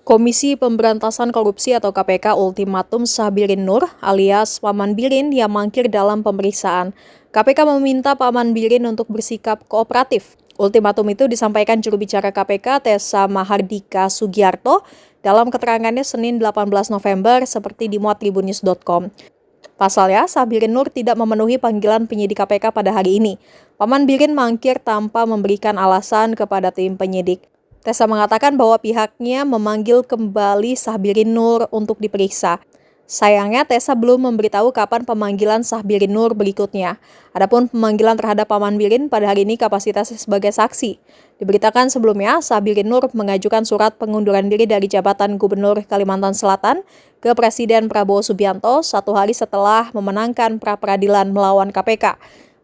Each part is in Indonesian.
Komisi Pemberantasan Korupsi atau KPK ultimatum Syahbirin Nur alias Paman Birin yang mangkir dalam pemeriksaan. KPK meminta Paman Birin untuk bersikap kooperatif. Ultimatum itu disampaikan juru bicara KPK Tessa Mahardika Sugiarto dalam keterangannya Senin 18 November seperti dimuat tribunnews.com. Pasalnya, Syahbirin Nur tidak memenuhi panggilan penyidik KPK pada hari ini. Paman Birin mangkir tanpa memberikan alasan kepada tim penyidik. Tessa mengatakan bahwa pihaknya memanggil kembali Syahbirin Nur untuk diperiksa. Sayangnya, Tessa belum memberitahu kapan pemanggilan Syahbirin Nur berikutnya. Adapun pemanggilan terhadap Paman Birin pada hari ini kapasitasnya sebagai saksi. Diberitakan sebelumnya, Syahbirin Nur mengajukan surat pengunduran diri dari jabatan Gubernur Kalimantan Selatan ke Presiden Prabowo Subianto 1 hari setelah memenangkan pra-peradilan melawan KPK.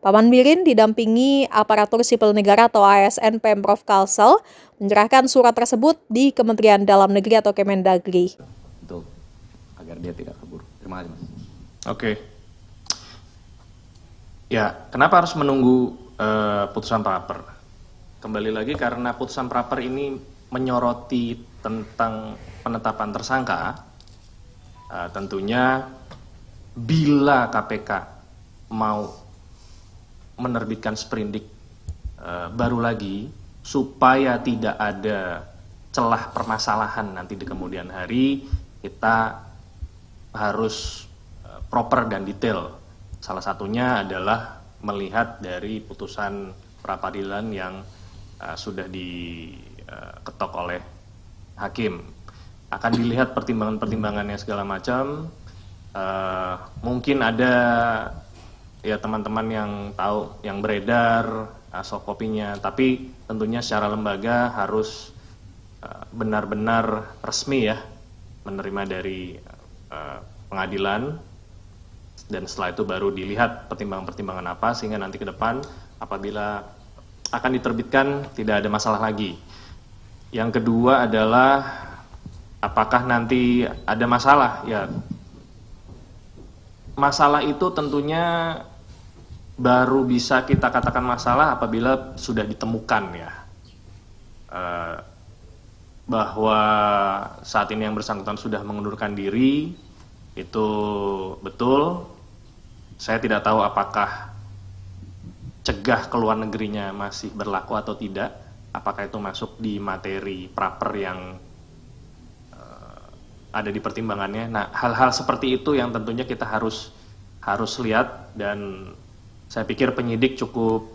Paman Birin didampingi aparatur sipil negara atau ASN Pemprov Kalsel menyerahkan surat tersebut di Kementerian Dalam Negeri atau Kemendagri. Untuk agar dia tidak kabur. Terima kasih, Mas. Oke. Ya, kenapa harus menunggu putusan praper? Kembali lagi karena putusan praper ini menyoroti tentang penetapan tersangka. Tentunya bila KPK mau menerbitkan sprindik baru lagi supaya tidak ada celah permasalahan nanti di kemudian hari, kita harus proper dan detail. Salah satunya adalah melihat dari putusan pra-peradilan yang sudah diketok oleh hakim. Akan dilihat pertimbangan-pertimbangannya segala macam. Mungkin ada ya teman-teman yang tahu, yang beredar soft copy-nya, tapi tentunya secara lembaga harus benar-benar resmi ya menerima dari pengadilan, dan setelah itu baru dilihat pertimbangan-pertimbangan apa sehingga nanti ke depan apabila akan diterbitkan tidak ada masalah lagi. Yang kedua adalah apakah nanti ada masalah? Ya, masalah itu tentunya baru bisa kita katakan masalah apabila sudah ditemukan ya bahwa saat ini yang bersangkutan sudah mengundurkan diri, itu betul. Saya tidak tahu apakah cegah ke luar negerinya masih berlaku atau tidak, apakah itu masuk di materi praper yang ada di pertimbangannya. Nah, hal-hal seperti itu yang tentunya kita harus lihat, dan saya pikir penyidik cukup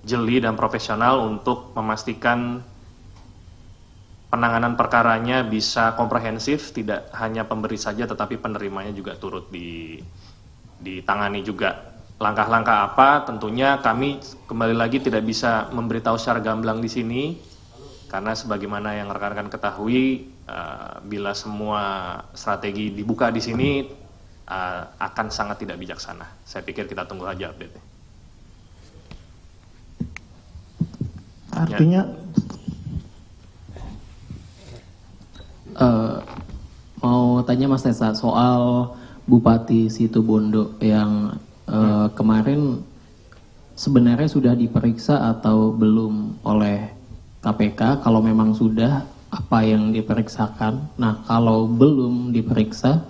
jeli dan profesional untuk memastikan penanganan perkaranya bisa komprehensif, tidak hanya pemberi saja tetapi penerimanya juga turut ditangani juga. Langkah-langkah apa? Tentunya kami kembali lagi tidak bisa memberitahu secara gamblang di sini, karena sebagaimana yang rekan-rekan ketahui, bila semua strategi dibuka di sini akan sangat tidak bijaksana. Saya pikir kita tunggu aja update-nya. Artinya mau tanya Mas Tessa soal Bupati Situbondo yang kemarin sebenarnya sudah diperiksa atau belum oleh KPK. Kalau memang sudah, apa yang diperiksakan? Nah, kalau belum diperiksa,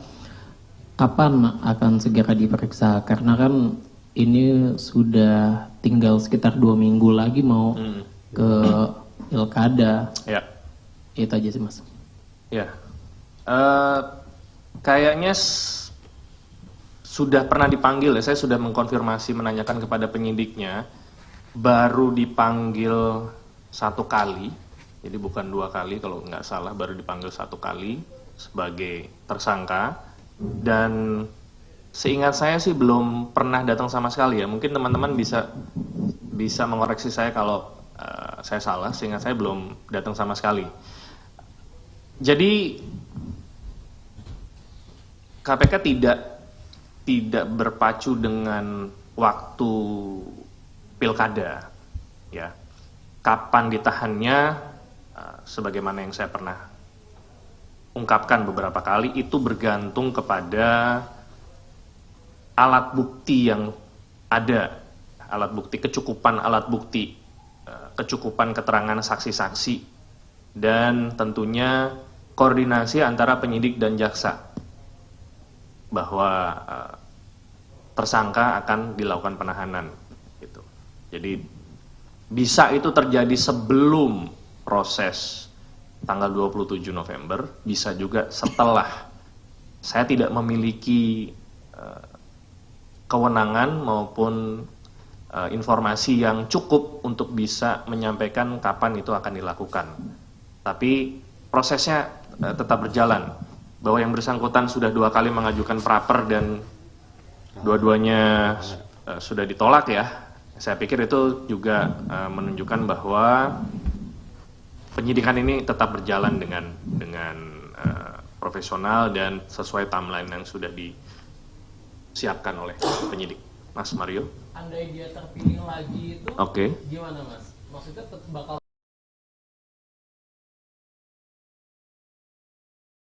kapan akan segera diperiksa? Karena kan ini sudah tinggal sekitar 2 minggu lagi mau ke pilkada. Ya. Itu aja sih, Mas. Ya, kayaknya sudah pernah dipanggil ya. Saya sudah mengkonfirmasi, menanyakan kepada penyidiknya. Baru dipanggil 1 kali, jadi bukan 2 kali kalau nggak salah. Baru dipanggil 1 kali sebagai tersangka. Dan seingat saya sih belum pernah datang sama sekali ya. Mungkin teman-teman bisa mengoreksi saya kalau saya salah. Seingat saya belum datang sama sekali. Jadi KPK tidak berpacu dengan waktu pilkada ya. Kapan ditahannya, sebagaimana yang saya pernah ungkapkan beberapa kali, itu bergantung kepada alat bukti yang ada, alat bukti, kecukupan alat bukti, kecukupan keterangan saksi-saksi, dan tentunya koordinasi antara penyidik dan jaksa bahwa tersangka akan dilakukan penahanan gitu. Jadi bisa itu terjadi sebelum proses tanggal 27 November, bisa juga setelah. Saya tidak memiliki kewenangan maupun informasi yang cukup untuk bisa menyampaikan kapan itu akan dilakukan. Tapi prosesnya tetap berjalan. Bahwa yang bersangkutan sudah 2 kali mengajukan praper dan dua-duanya sudah ditolak ya. Saya pikir itu juga menunjukkan bahwa penyidikan ini tetap berjalan dengan profesional dan sesuai timeline yang sudah disiapkan oleh penyidik. Mas Mario. Andai dia terpilih lagi itu Oke. gimana Mas? Maksudnya tetap bakal